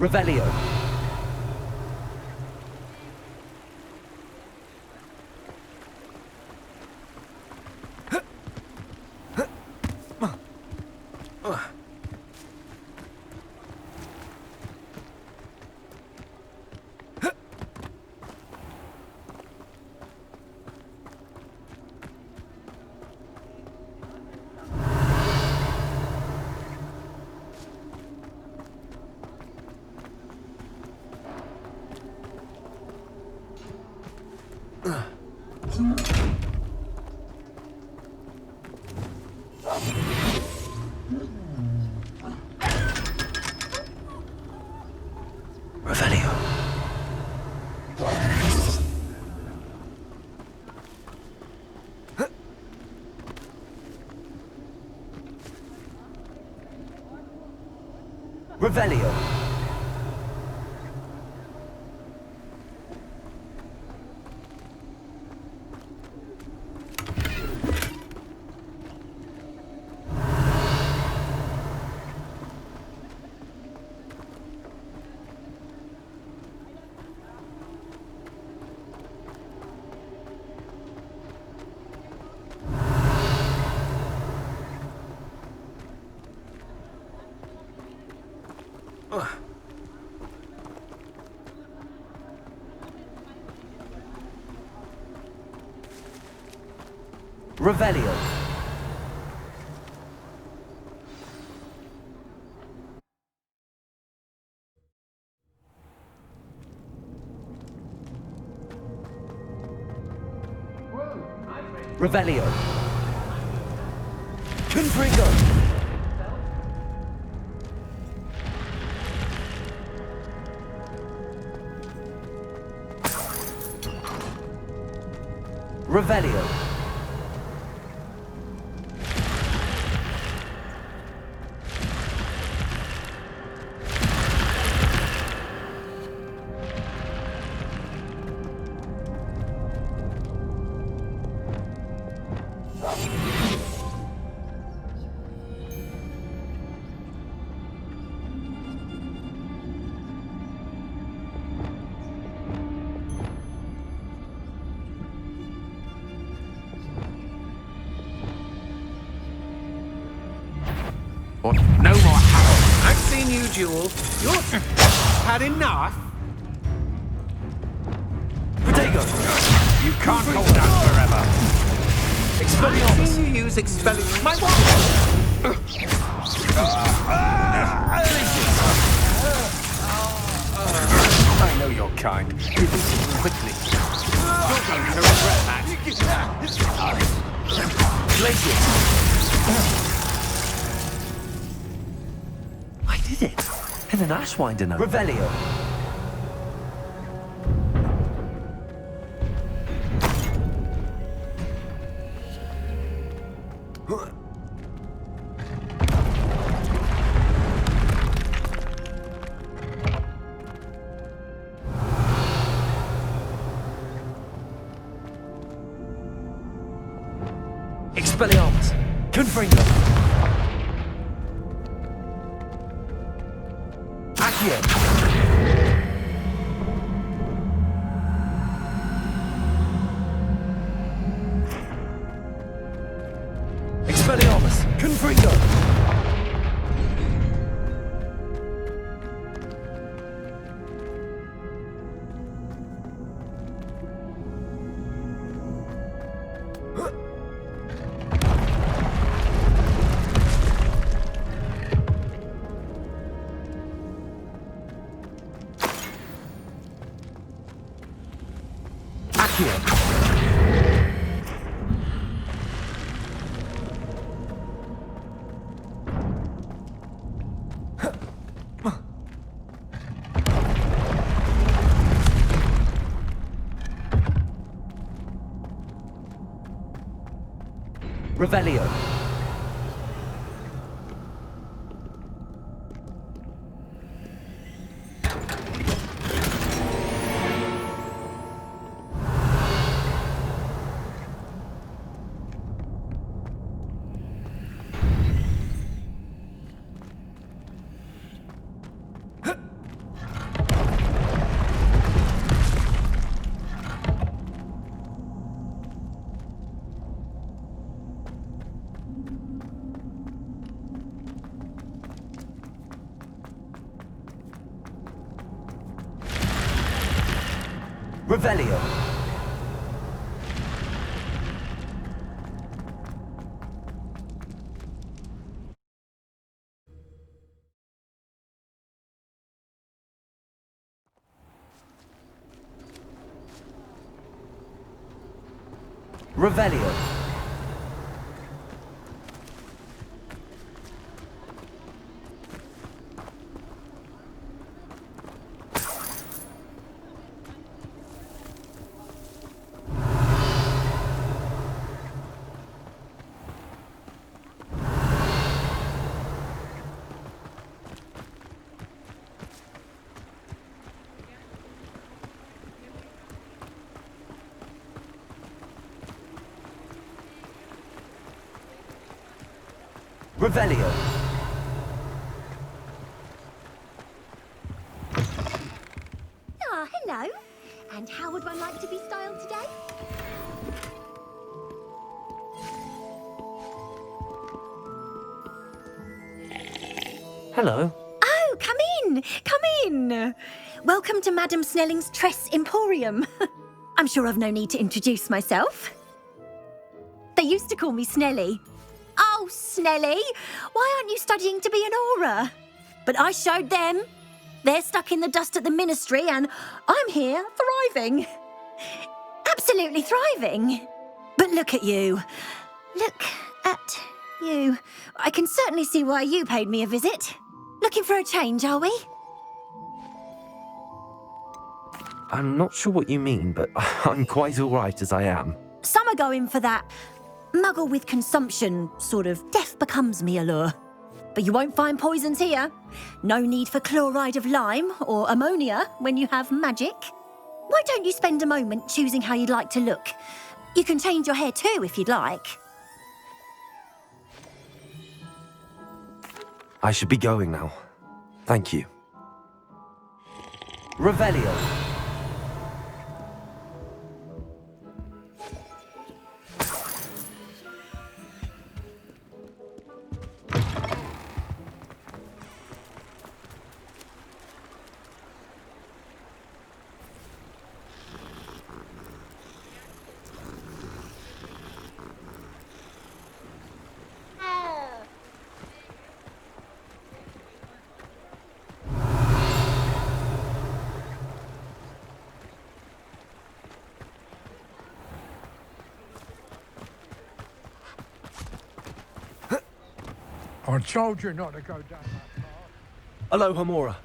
Revelio. Revelio. Revelio. Revelio. Confringo. Revelio. No more Harold. I've seen you duel. You're had enough. Protego. You can't hold out forever. Expelliarmus. I've seen you use Expelliarmus. My what? I know your kind. You beat it quickly. You're going to regret that. Glacius. I did it. And an Ashwinder note. Revelio. Expelliarmus. Confringo. Accio. Expelliarmus. Confringo. Revelio. Revelio. Revelio. Revelio. Ah, hello. And how would one like to be styled today? Hello. Oh, come in. Come in. Welcome to Madam Snelling's Tress Emporium. I'm sure I've no need to introduce myself. They used to call me Snelly. Oh, Snelly, why aren't you studying to be an aura? But I showed them. They're stuck in the dust at the ministry and I'm here thriving. Absolutely thriving. But look at you. Look at you. I can certainly see why you paid me a visit. Looking for a change, are we? I'm not sure what you mean, but I'm quite all right as I am. Some are going for that muggle with consumption, sort of death becomes me allure. But you won't find poisons here. No need for chloride of lime or ammonia when you have magic. Why don't you spend a moment choosing how you'd like to look? You can change your hair too if you'd like. I should be going now. Thank you. Revelio. I told you not to go down that path. Hello, Hamora.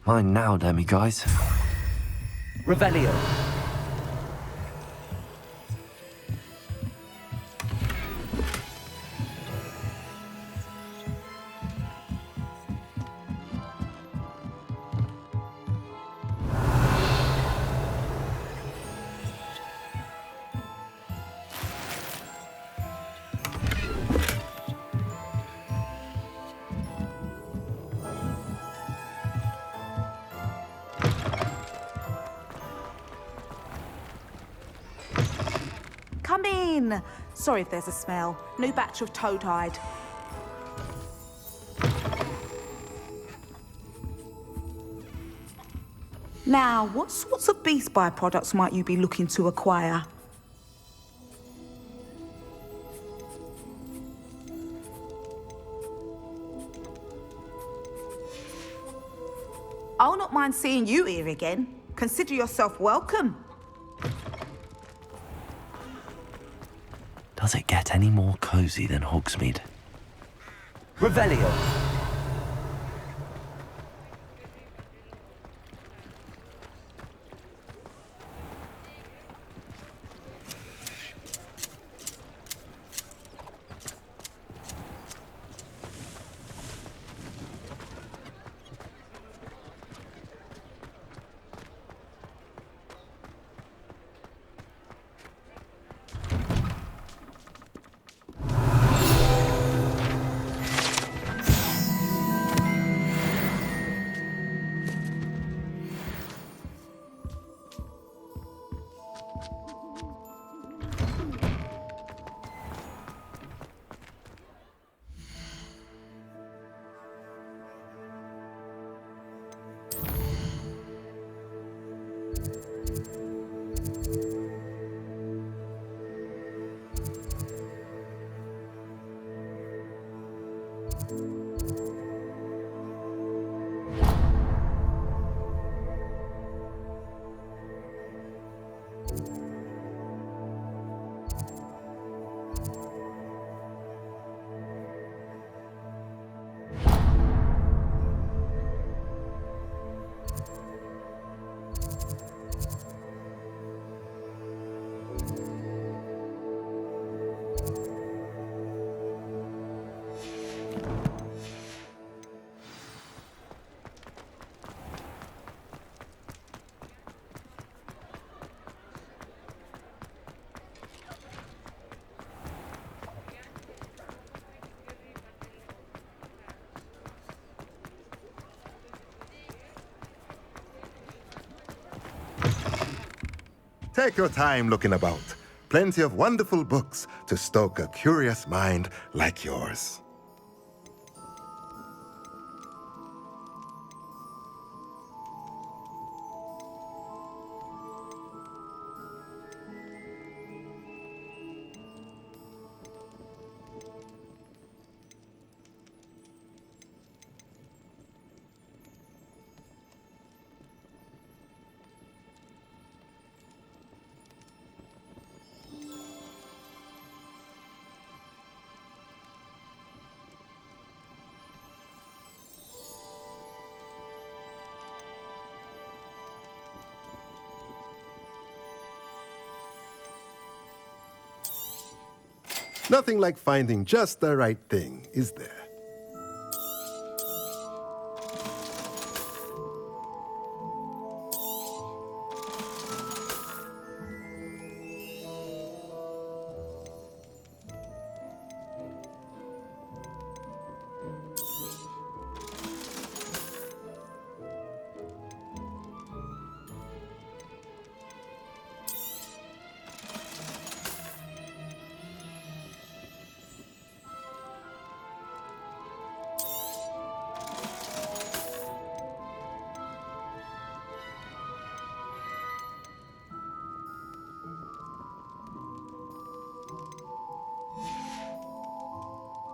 Mine now, Demi guys. Revelio. Come in. Sorry if there's a smell. New batch of toad-hide. Now, what sorts of beast byproducts might you be looking to acquire? I'll not mind seeing you here again. Consider yourself welcome. Does it get any more cozy than Hogsmeade? Revelio. Take your time looking about. Plenty of wonderful books to stoke a curious mind like yours. Nothing like finding just the right thing, is there?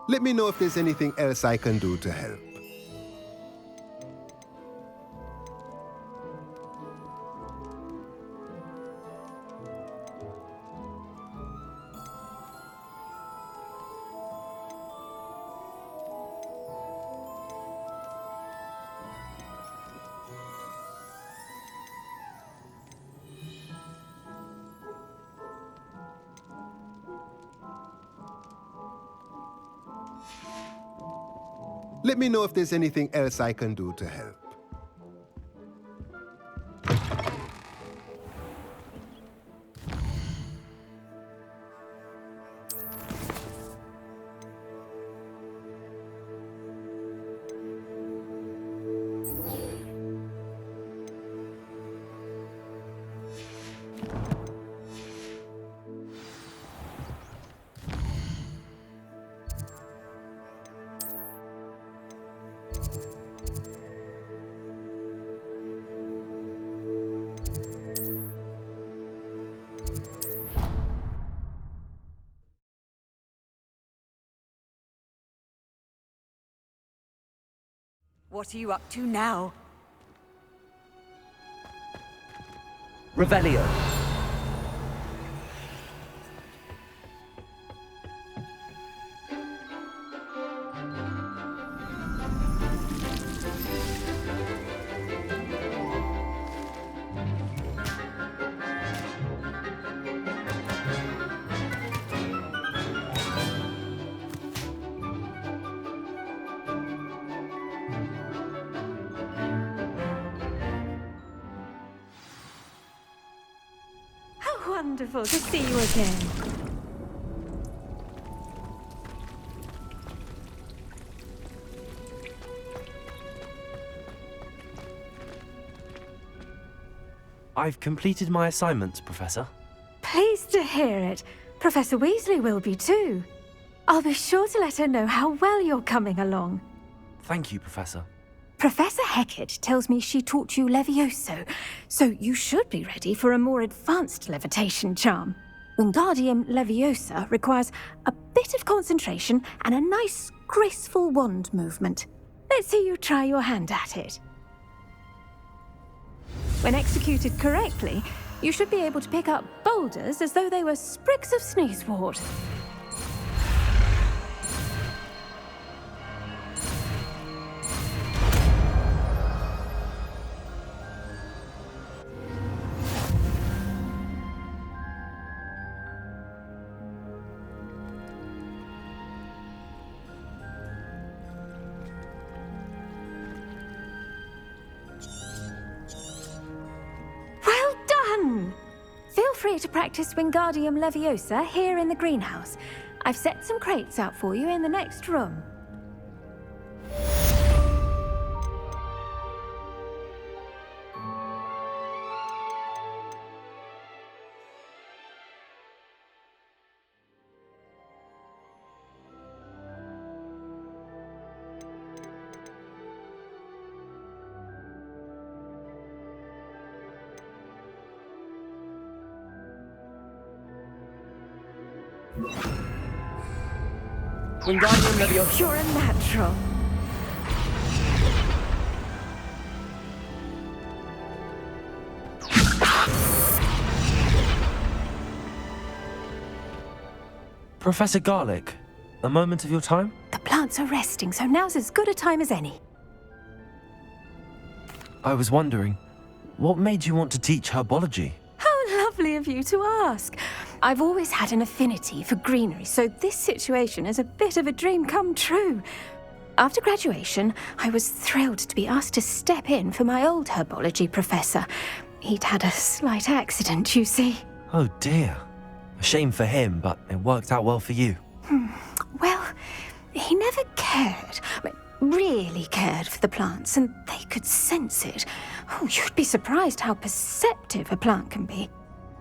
Let me know if there's anything else I can do to help. Let me know if there's anything else I can do to help. What are you up to now? Revelio. Wonderful to see you again. I've completed my assignments, Professor. Pleased to hear it. Professor Weasley will be too. I'll be sure to let her know how well you're coming along. Thank you, Professor. Professor Hecat tells me she taught you Levioso, so you should be ready for a more advanced levitation charm. Wingardium Leviosa requires a bit of concentration and a nice, graceful wand movement. Let's see you try your hand at it. When executed correctly, you should be able to pick up boulders as though they were sprigs of sneezewort. Feel free to practice Wingardium Leviosa here in the greenhouse. I've set some crates out for you in the next room. Wingardium Leviosa. You're a natural. Professor Garlic, a moment of your time? The plants are resting, so now's as good a time as any. I was wondering, what made you want to teach herbology? How lovely of you to ask. I've always had an affinity for greenery, so this situation is a bit of a dream come true. After graduation, I was thrilled to be asked to step in for my old herbology professor. He'd had a slight accident, you see. Oh dear. A shame for him, but it worked out well for you. Well, he never cared, really cared for the plants, and they could sense it. Oh, you'd be surprised how perceptive a plant can be.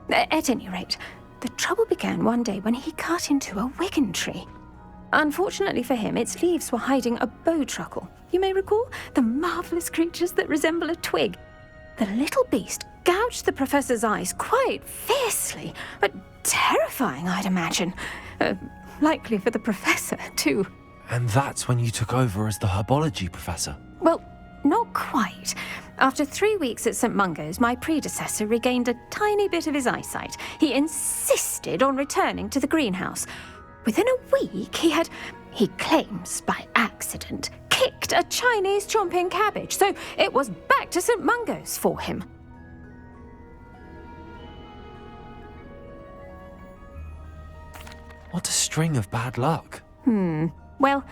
At any rate, the trouble began one day when he cut into a wigan tree. Unfortunately for him, its leaves were hiding a bowtruckle. You may recall the marvellous creatures that resemble a twig. The little beast gouged the professor's eyes quite fiercely, but terrifying, I'd imagine. Likely for the professor, too. And that's when you took over as the herbology professor? Well, not quite. After 3 weeks at St. Mungo's, my predecessor regained a tiny bit of his eyesight. He insisted on returning to the greenhouse. Within a week, he claims by accident, kicked a Chinese chomping cabbage, so it was back to St. Mungo's for him. What a string of bad luck. Well,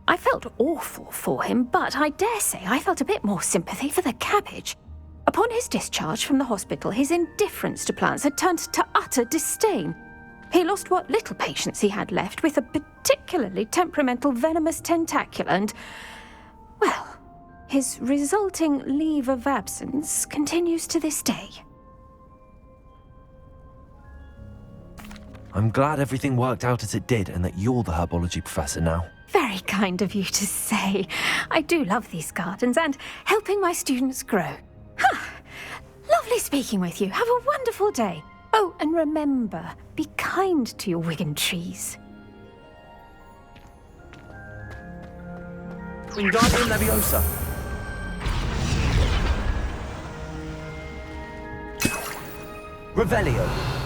I felt awful for him, but I dare say I felt a bit more sympathy for the cabbage. Upon his discharge from the hospital, his indifference to plants had turned to utter disdain. He lost what little patience he had left with a particularly temperamental venomous tentacula and, well, his resulting leave of absence continues to this day. I'm glad everything worked out as it did and that you're the herbology professor now. Very kind of you to say. I do love these gardens and helping my students grow. Lovely speaking with you. Have a wonderful day. Oh, and remember, be kind to your wigan trees. Wingardium Leviosa. Revelio.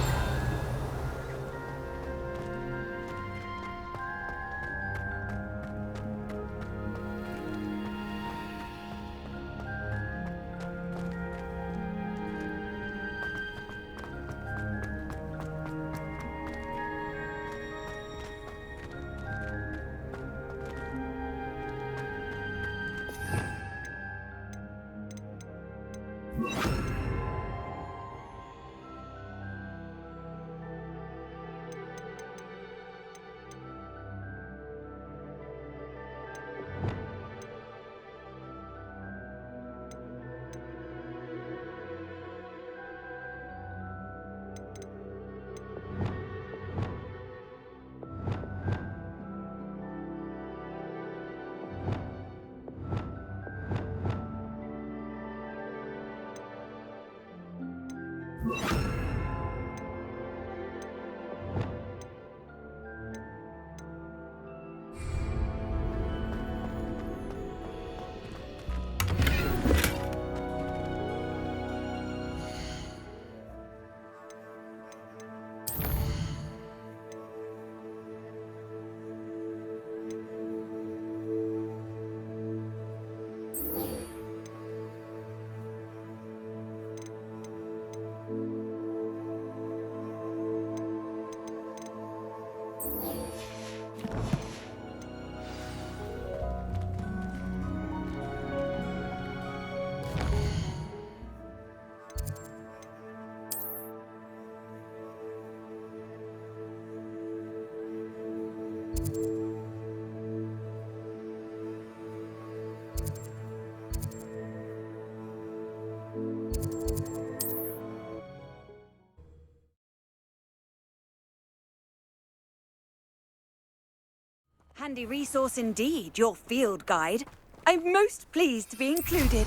Handy resource indeed, your field guide. I'm most pleased to be included.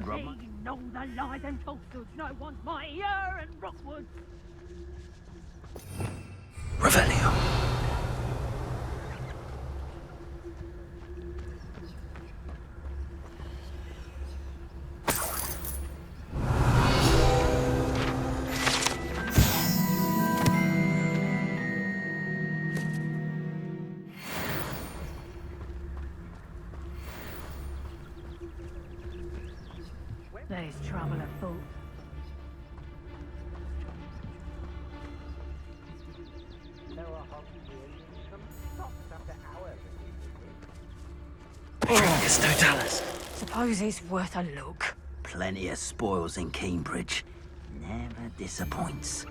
know the lies and falsehoods no one's mightier and Rockwood. Revelio. There's trouble afoot. It's Totalis. Suppose it's worth a look. Plenty of spoils in Cambridge. Never disappoints.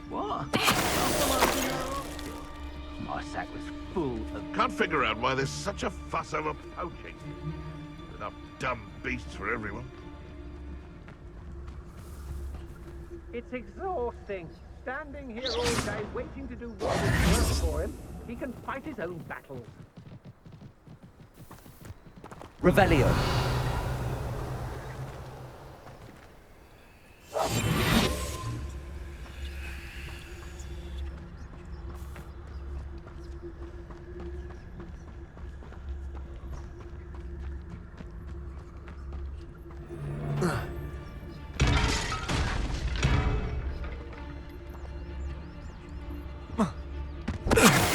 What? My sack was full of... Can't figure out why there's such a fuss over poaching. Enough dumb beasts for everyone. It's exhausting. Standing here all day waiting to do what is work for him. He can fight his own battles. Revelio.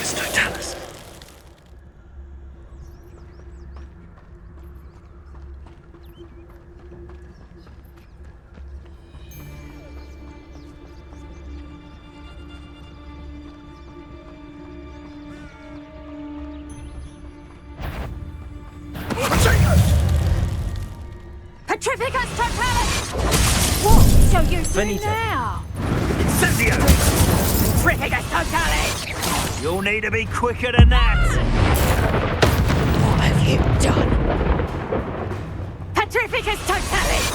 It's Totalis. Petrificus Totalis! What shall you do Benito. now? Incendio! Petrificus Totalis! You'll need to be quicker than that! What have you done? Petrificus Totalis!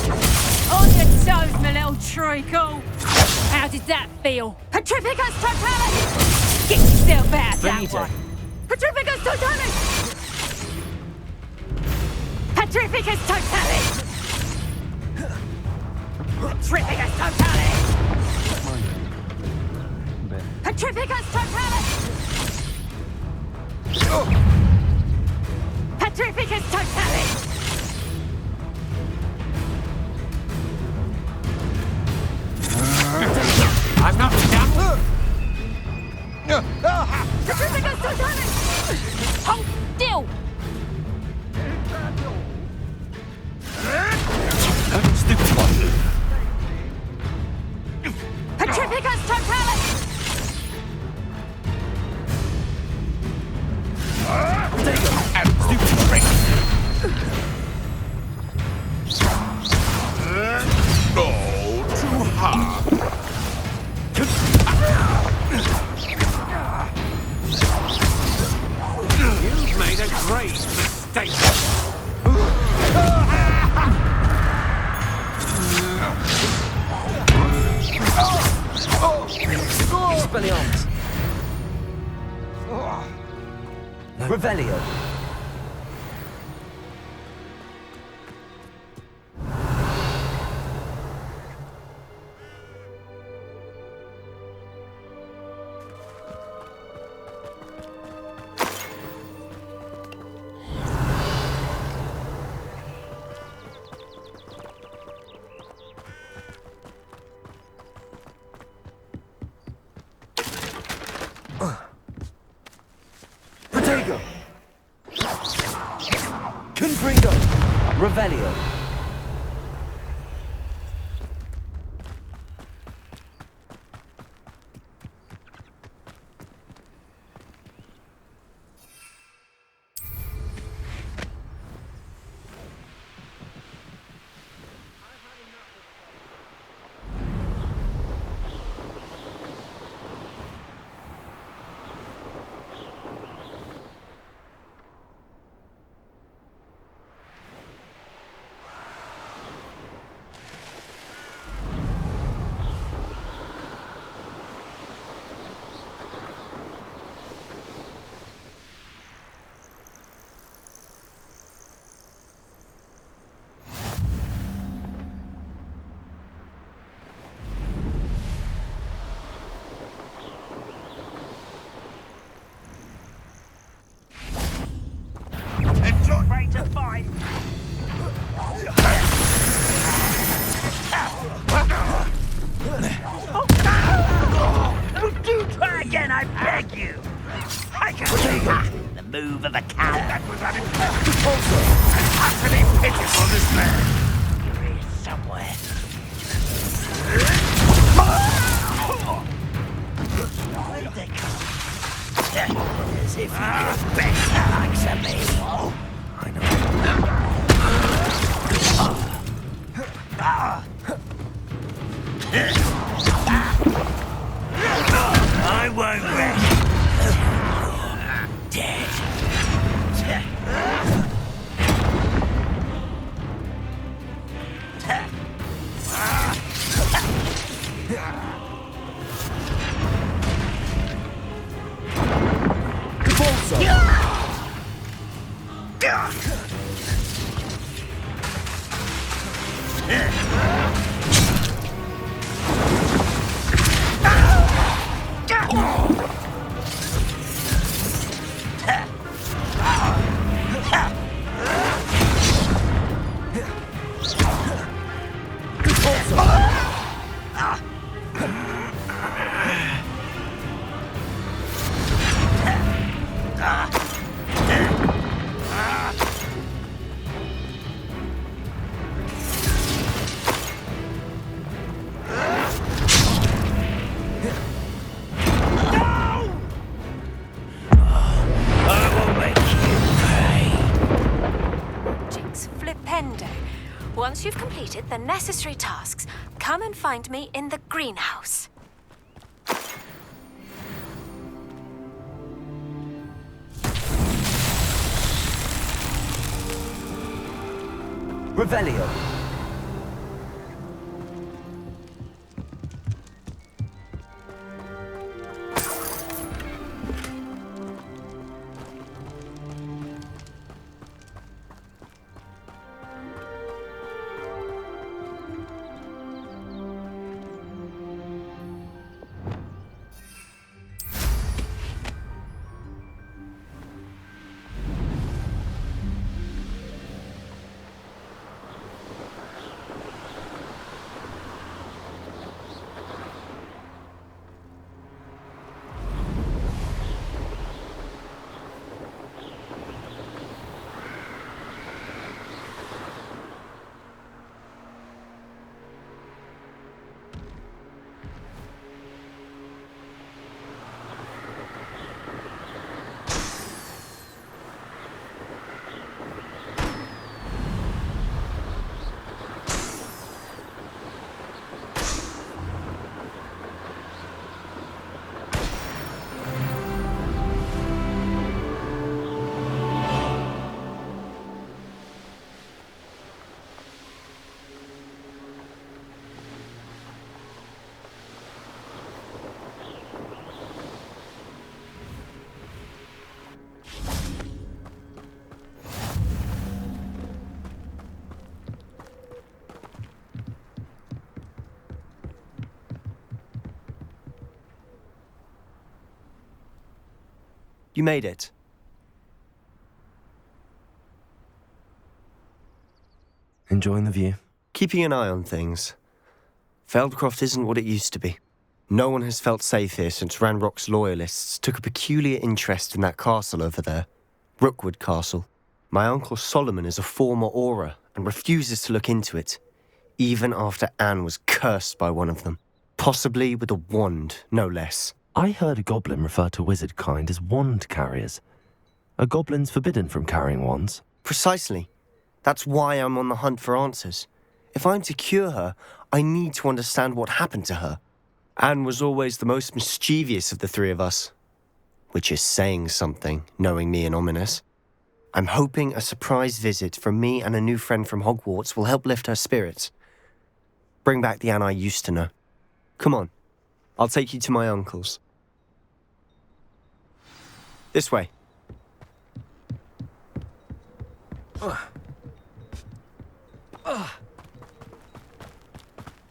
On your toes, my little treacle! How did that feel? Petrificus Totalis! Get yourself out that Benito. one! Petrificus Totalis! Petrificus Totalis! Petrificus Totalis! Petrificus Totalis! Petrificus Totalis! I'm not done. Petrificus Totalis! Hold still! Stupid one. Petrificus Totalis! Stupid trick. Oh, too hard. You've made a grave mistake. Expelliarmus. Revelio. Protego. Confringo. Revelio. Do try again, I beg you! I can see the move of a cow. That was unimpressive. And utterly pitiful, this man. Here he is somewhere. Where'd they come? As if he did better likes of me. I know. I won't rest. Dead. Once you've completed the necessary tasks, come and find me in the greenhouse. Revelio. You made it. Enjoying the view? Keeping an eye on things. Feldcroft isn't what it used to be. No one has felt safe here since Ranrock's loyalists took a peculiar interest in that castle over there. Rookwood Castle. My uncle Solomon is a former Auror and refuses to look into it, even after Anne was cursed by one of them. Possibly with a wand, no less. I heard a goblin refer to wizard kind as wand carriers. Are goblins forbidden from carrying wands? Precisely. That's why I'm on the hunt for answers. If I'm to cure her, I need to understand what happened to her. Anne was always the most mischievous of the three of us. Which is saying something, knowing me and Ominous. I'm hoping a surprise visit from me and a new friend from Hogwarts will help lift her spirits. Bring back the Anne I used to know. Come on, I'll take you to my uncle's. This way.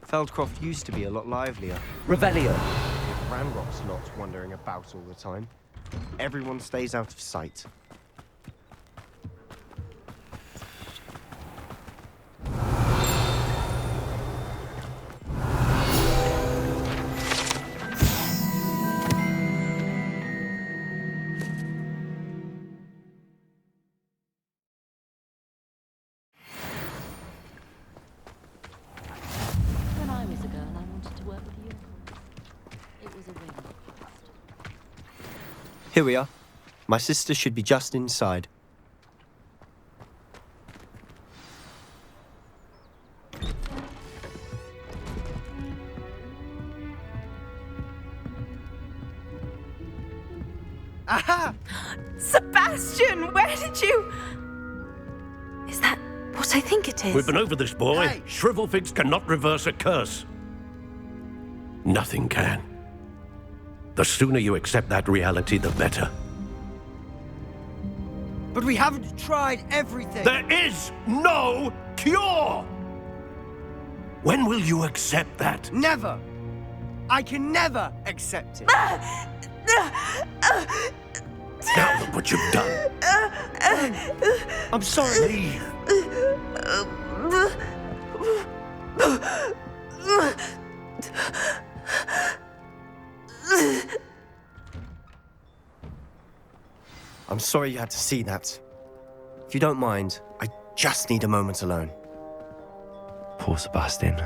Feldcroft used to be a lot livelier. Revelio. With Ranrock's not wandering about all the time. Everyone stays out of sight. Here we are. My sister should be just inside. Aha! Sebastian, where did you... Is that what I think it is? We've been over this, boy. Hey. Shrivelfigs cannot reverse a curse. Nothing can. The sooner you accept that reality, the better. But we haven't tried everything. There is no cure! When will you accept that? Never. I can never accept it. Now look what you've done. I'm sorry. Leave. I'm sorry you had to see that. If you don't mind, I just need a moment alone. Poor Sebastian.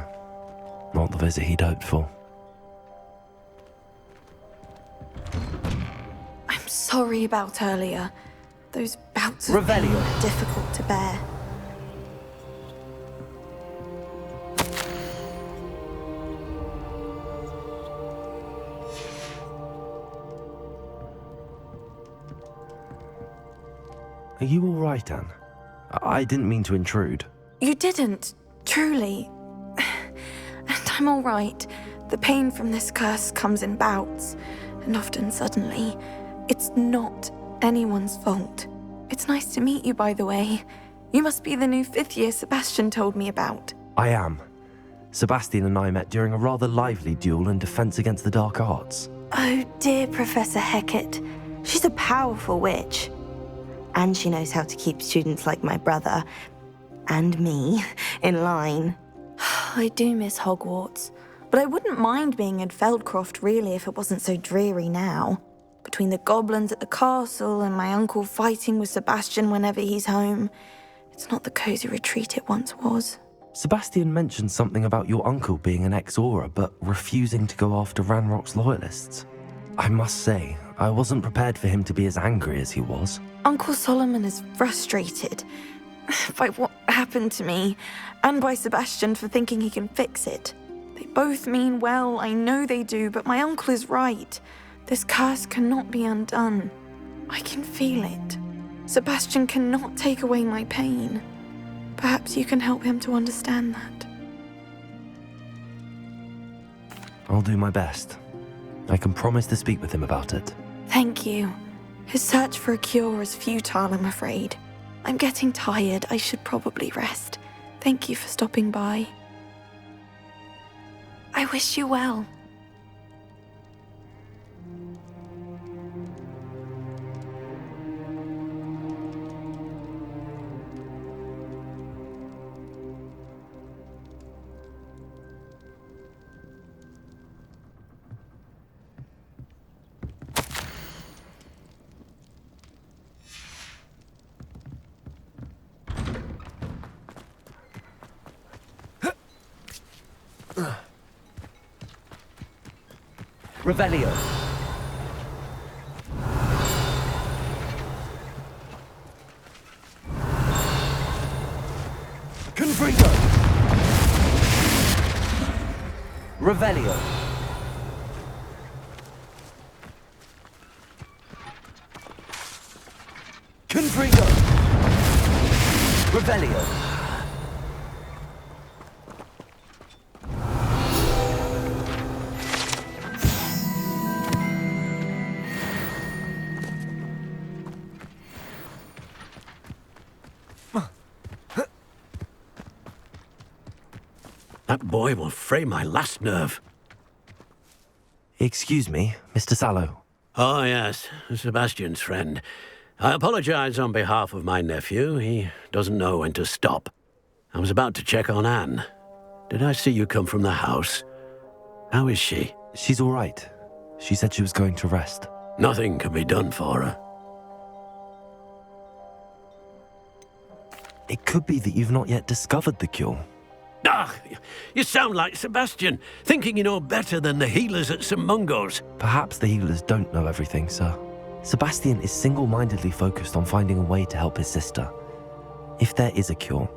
Not the visit he'd hoped for. I'm sorry about earlier. Those bouts of Revelio. pain were difficult to bear. Are you all right, Anne? I didn't mean to intrude. You didn't, truly. And I'm all right. The pain from this curse comes in bouts, and often suddenly. It's not anyone's fault. It's nice to meet you, by the way. You must be the new 5th year Sebastian told me about. I am. Sebastian and I met during a rather lively duel in defense against the dark arts. Oh dear, Professor Hecat. She's a powerful witch. And she knows how to keep students like my brother, and me, in line. I do miss Hogwarts, but I wouldn't mind being in Feldcroft, really, if it wasn't so dreary now. Between the goblins at the castle and my uncle fighting with Sebastian whenever he's home, it's not the cosy retreat it once was. Sebastian mentioned something about your uncle being an ex-Auror, but refusing to go after Ranrock's loyalists. I must say, I wasn't prepared for him to be as angry as he was. Uncle Solomon is frustrated by what happened to me, and by Sebastian for thinking he can fix it. They both mean well, I know they do, but my uncle is right. This curse cannot be undone. I can feel it. Sebastian cannot take away my pain. Perhaps you can help him to understand that. I'll do my best. I can promise to speak with him about it. Thank you. His search for a cure is futile, I'm afraid. I'm getting tired. I should probably rest. Thank you for stopping by. I wish you well. Revelio. Confringo. Revelio. Confringo. Revelio. That boy will fray my last nerve. Excuse me, Mr. Sallow. Oh, yes, Sebastian's friend. I apologize on behalf of my nephew. He doesn't know when to stop. I was about to check on Anne. Did I see you come from the house? How is she? She's all right. She said she was going to rest. Nothing can be done for her. It could be that you've not yet discovered the cure. Ah, you sound like Sebastian, thinking you know better than the healers at St. Mungo's. Perhaps the healers don't know everything, sir. Sebastian is single-mindedly focused on finding a way to help his sister. If there is a cure,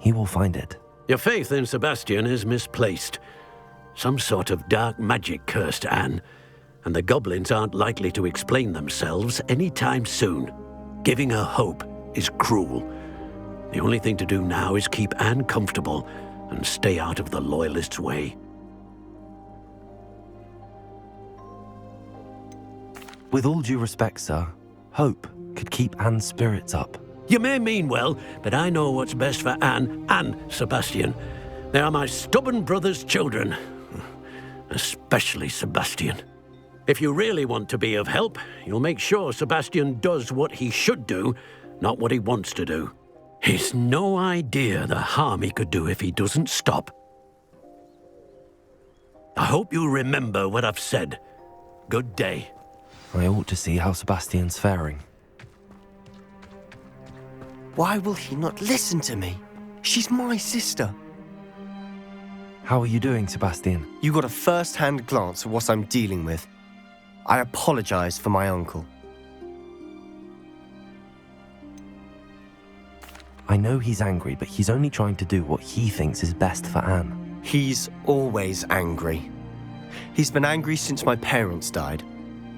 he will find it. Your faith in Sebastian is misplaced. Some sort of dark magic cursed Anne, and the goblins aren't likely to explain themselves anytime soon. Giving her hope is cruel. The only thing to do now is keep Anne comfortable and stay out of the Loyalists' way. With all due respect, sir, hope could keep Anne's spirits up. You may mean well, but I know what's best for Anne and Sebastian. They are my stubborn brother's children. Especially Sebastian. If you really want to be of help, you'll make sure Sebastian does what he should do, not what he wants to do. He's no idea the harm he could do if he doesn't stop. I hope you remember what I've said. Good day. I ought to see how Sebastian's faring. Why will he not listen to me? She's my sister. How are you doing, Sebastian? You got a first-hand glance at what I'm dealing with. I apologize for my uncle. I know he's angry, but he's only trying to do what he thinks is best for Anne. He's always angry. He's been angry since my parents died.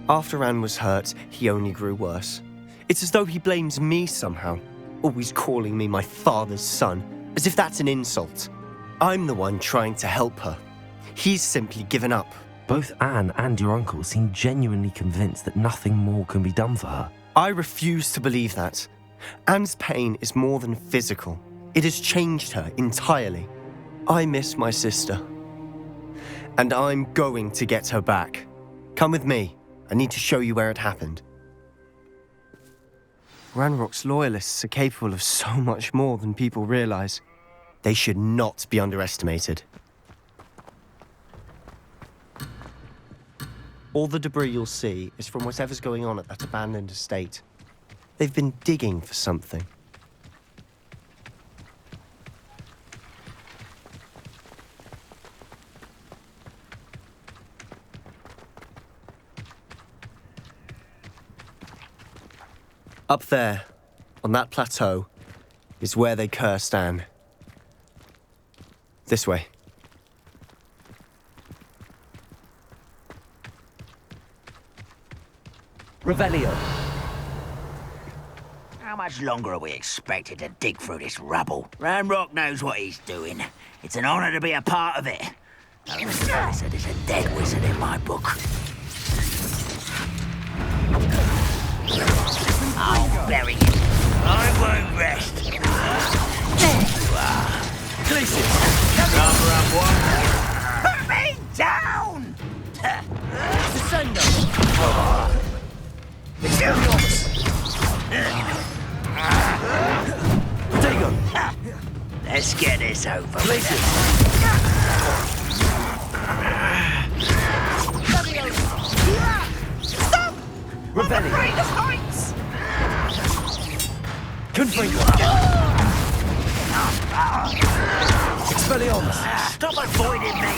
After Anne was hurt, he only grew worse. It's as though he blames me somehow, always calling me my father's son, as if that's an insult. I'm the one trying to help her. He's simply given up. Both Anne and your uncle seem genuinely convinced that nothing more can be done for her. I refuse to believe that. Anne's pain is more than physical. It has changed her entirely. I miss my sister. And I'm going to get her back. Come with me. I need to show you where it happened. Ranrock's Loyalists are capable of so much more than people realize. They should not be underestimated. All the debris you'll see is from whatever's going on at that abandoned estate. They've been digging for something. Up there, on that plateau, is where they cursed Anne. This way. Revelio. How much longer are we expected to dig through this rubble? Ranrock knows what he's doing. It's an honor to be a part of it. A wizard is a dead wizard in my book. I'll bury you. I won't rest. There you are. Glacius, cover up one. Put me down! Descendo. Let's get this over. Stop! Revelio. The heights! Expelliarmus. Stop avoiding me!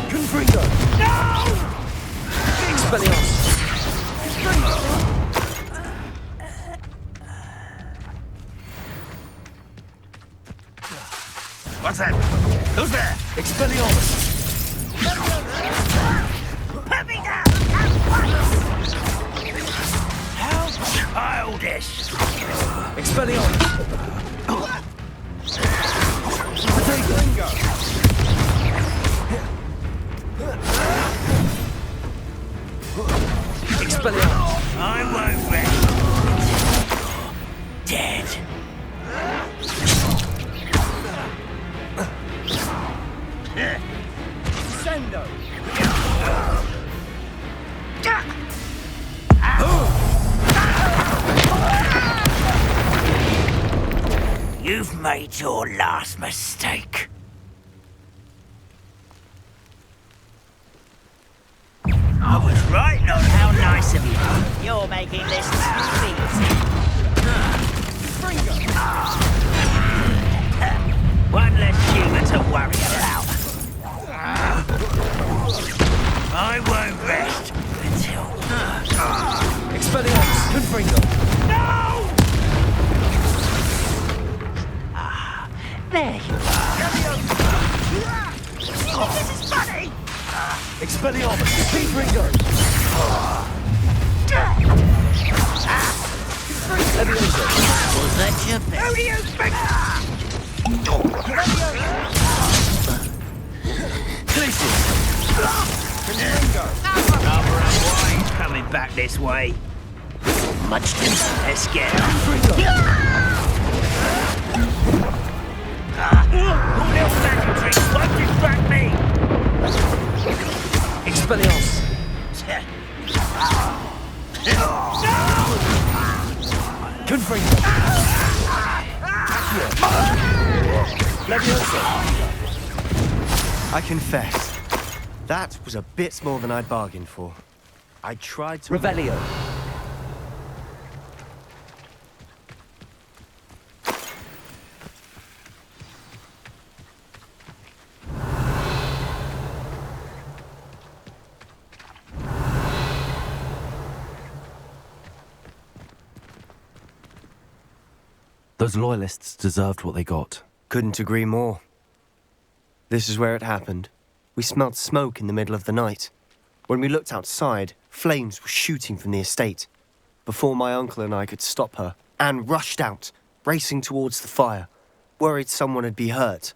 Confringo. No! Expelliarmus. What's that? Who's there? Expelliarmus. Put me down at once! How childish! Expelliarmus. Bingo. Expelliarmus. I won't rest. Dead. Sendo. You've made your last mistake. I was right on how nice of you. You're making this too easy. One less human to worry about. I won't rest until... Expelliarmus! Confringo! No! There you are. This is funny! Expelliarmus! Confringo! Leviosa! Was that your best? Who do you think? Rather unwise coming back this way. Much too let's get All else magic tricks won't distract me. Expelliarmus! Confringo! Leviosa! I confess, that was a bit more than I'd bargained for. I tried to... Revelio! Those loyalists deserved what they got. Couldn't agree more. This is where it happened. We smelled smoke in the middle of the night. When we looked outside, flames were shooting from the estate. Before my uncle and I could stop her, Anne rushed out, racing towards the fire, worried someone had been hurt.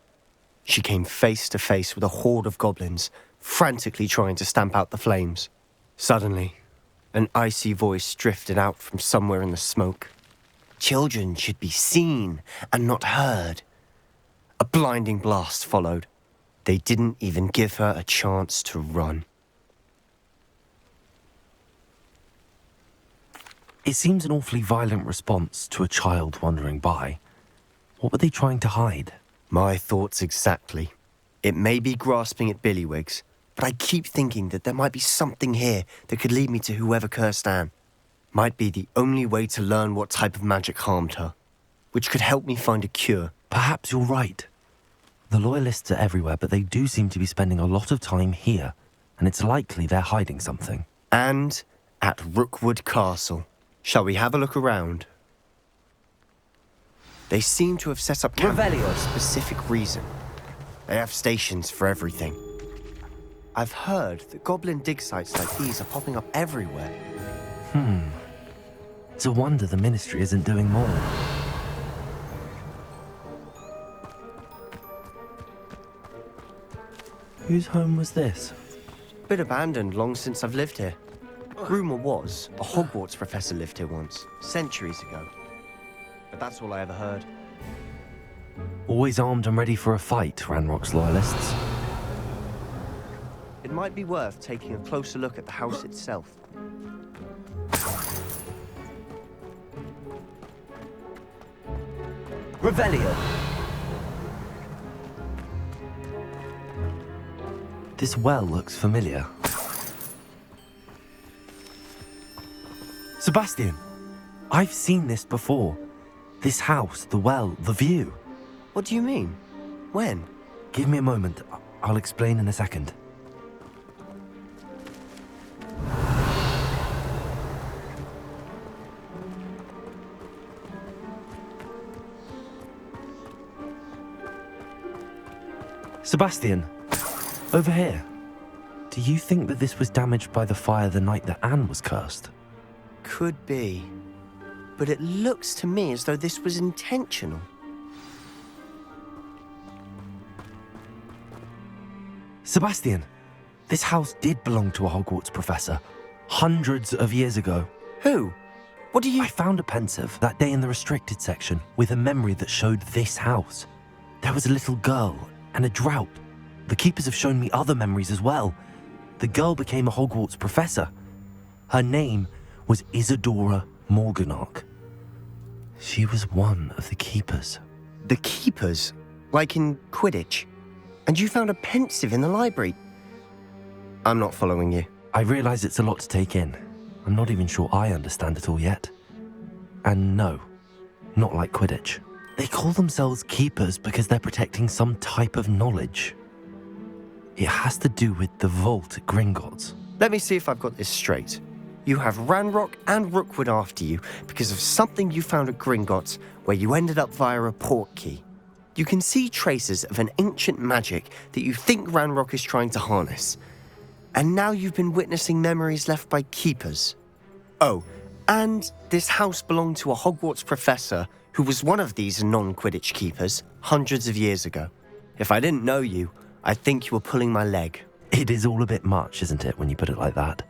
She came face to face with a horde of goblins, frantically trying to stamp out the flames. Suddenly, an icy voice drifted out from somewhere in the smoke. Children should be seen and not heard. A blinding blast followed. They didn't even give her a chance to run. It seems an awfully violent response to a child wandering by. What were they trying to hide? My thoughts exactly. It may be grasping at Billywigs, but I keep thinking that there might be something here that could lead me to whoever cursed Anne. Might be the only way to learn what type of magic harmed her, which could help me find a cure. Perhaps you're right. The Loyalists are everywhere, but they do seem to be spending a lot of time here, and it's likely they're hiding something. And at Rookwood Castle. Shall we have a look around? They seem to have set up camp for a specific reason. They have stations for everything. I've heard that goblin dig sites like these are popping up everywhere. It's a wonder the Ministry isn't doing more. Whose home was this? Been abandoned long since I've lived here. Rumour was, a Hogwarts professor lived here once, centuries ago. But that's all I ever heard. Always armed and ready for a fight, Ranrock's Loyalists. It might be worth taking a closer look at the house itself. Revelio! This well looks familiar. Sebastian! I've seen this before. This house, the well, the view. What do you mean? When? Give me a moment. I'll explain in a second. Sebastian, over here. Do you think that this was damaged by the fire the night that Anne was cursed? Could be. But it looks to me as though this was intentional. Sebastian, this house did belong to a Hogwarts professor, hundreds of years ago. Who? What do you... I found a pensive that day in the restricted section with a memory that showed this house. There was a little girl and a drought. The keepers have shown me other memories as well. The girl became a Hogwarts professor. Her name was Isadora Morganach. She was one of the keepers. The keepers? Like in Quidditch? And you found a pensive in the library? I'm not following you. I realise it's a lot to take in. I'm not even sure I understand it all yet. And no, not like Quidditch. They call themselves keepers because they're protecting some type of knowledge. It has to do with the vault at Gringotts. Let me see if I've got this straight. You have Ranrock and Rookwood after you because of something you found at Gringotts where you ended up via a port key. You can see traces of an ancient magic that you think Ranrock is trying to harness. And now you've been witnessing memories left by keepers. Oh, and this house belonged to a Hogwarts professor who was one of these non-Quidditch keepers hundreds of years ago. If I didn't know you, I'd think you were pulling my leg. It is all a bit much, isn't it, when you put it like that?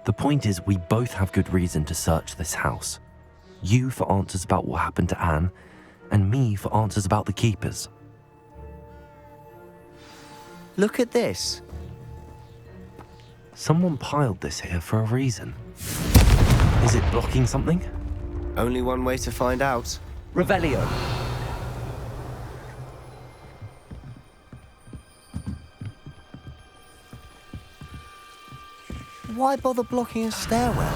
The point is, we both have good reason to search this house. You for answers about what happened to Anne, and me for answers about the keepers. Look at this. Someone piled this here for a reason. Is it blocking something? Only one way to find out. Revelio. Why bother blocking a stairwell?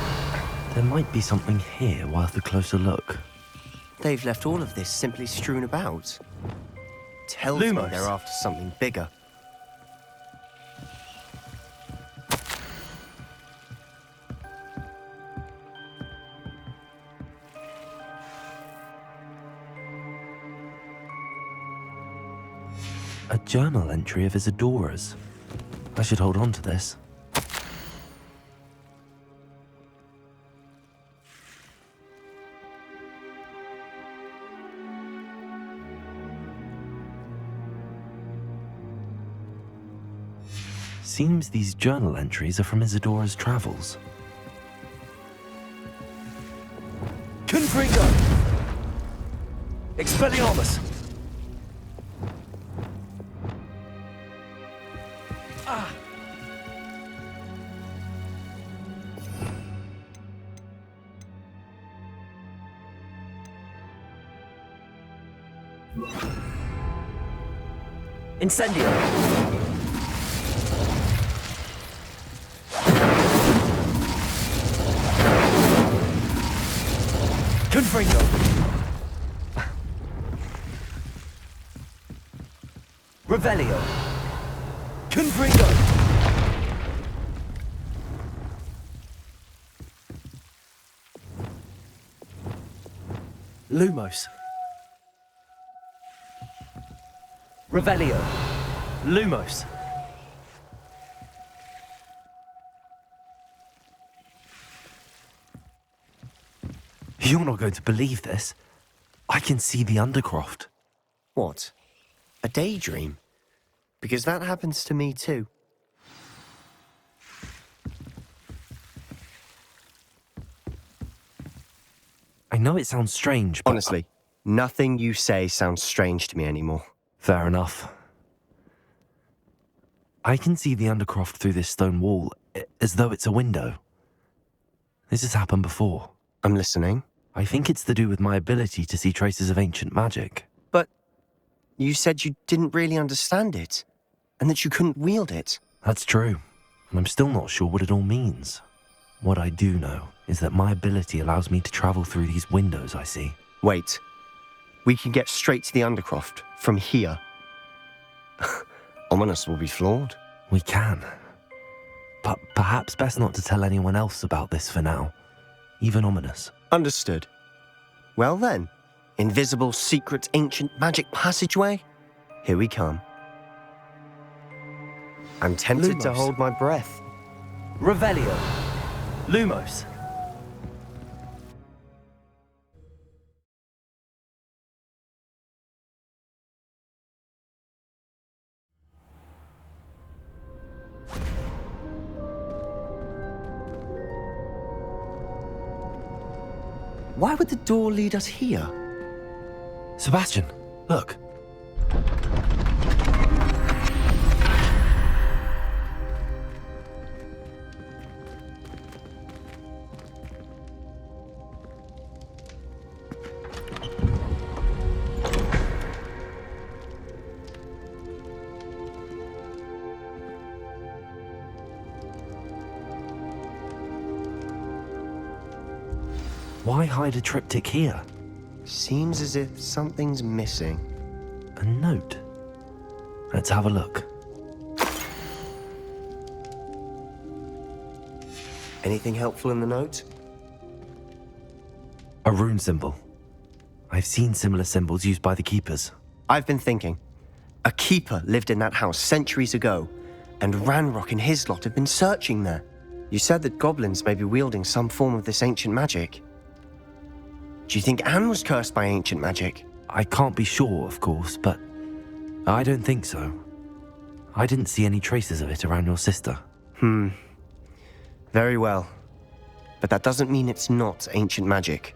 There might be something here worth a closer look. They've left all of this simply strewn about. Tells me they're after something bigger. A journal entry of Isadora's. I should hold on to this. Seems these journal entries are from Isadora's travels. Confringo! Expelliarmus! Incendio! Confringo! Revelio! Confringo! Lumos! Revelio! Lumos! You're not going to believe this. I can see the Undercroft. What? A daydream? Because that happens to me too. I know it sounds strange, but... Honestly, nothing you say sounds strange to me anymore. Fair enough. I can see the Undercroft through this stone wall, as though it's a window. This has happened before. I'm listening. I think it's to do with my ability to see traces of ancient magic. But you said you didn't really understand it, and that you couldn't wield it. That's true, and I'm still not sure what it all means. What I do know is that my ability allows me to travel through these windows I see. Wait. We can get straight to the Undercroft from here. Ominous will be flawed. We can. But perhaps best not to tell anyone else about this for now. Even Ominous. Understood. Well then, invisible, secret, ancient magic passageway? Here we come. I'm tempted to hold my breath. Revelio. Lumos. Why would the door lead us here? Sebastian, look. Why hide a triptych here? Seems as if something's missing. A note. Let's have a look. Anything helpful in the note? A rune symbol. I've seen similar symbols used by the keepers. I've been thinking. A keeper lived in that house centuries ago, and Ranrock and his lot have been searching there. You said that goblins may be wielding some form of this ancient magic. Do you think Anne was cursed by ancient magic? I can't be sure, of course, but I don't think so. I didn't see any traces of it around your sister. Very well. But that doesn't mean it's not ancient magic.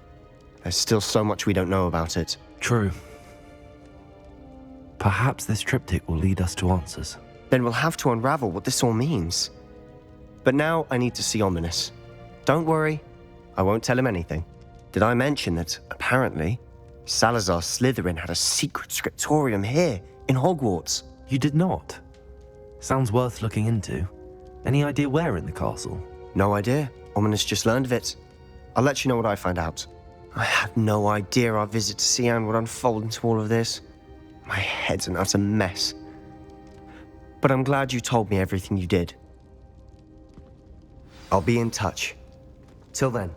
There's still so much we don't know about it. True. Perhaps this triptych will lead us to answers. Then we'll have to unravel what this all means. But now I need to see Ominous. Don't worry, I won't tell him anything. Did I mention that, apparently, Salazar Slytherin had a secret scriptorium here in Hogwarts? You did not? Sounds worth looking into. Any idea where in the castle? No idea. Ominous just learned of it. I'll let you know what I find out. I had no idea our visit to see Anne would unfold into all of this. My head's an utter mess. But I'm glad you told me everything you did. I'll be in touch. Till then.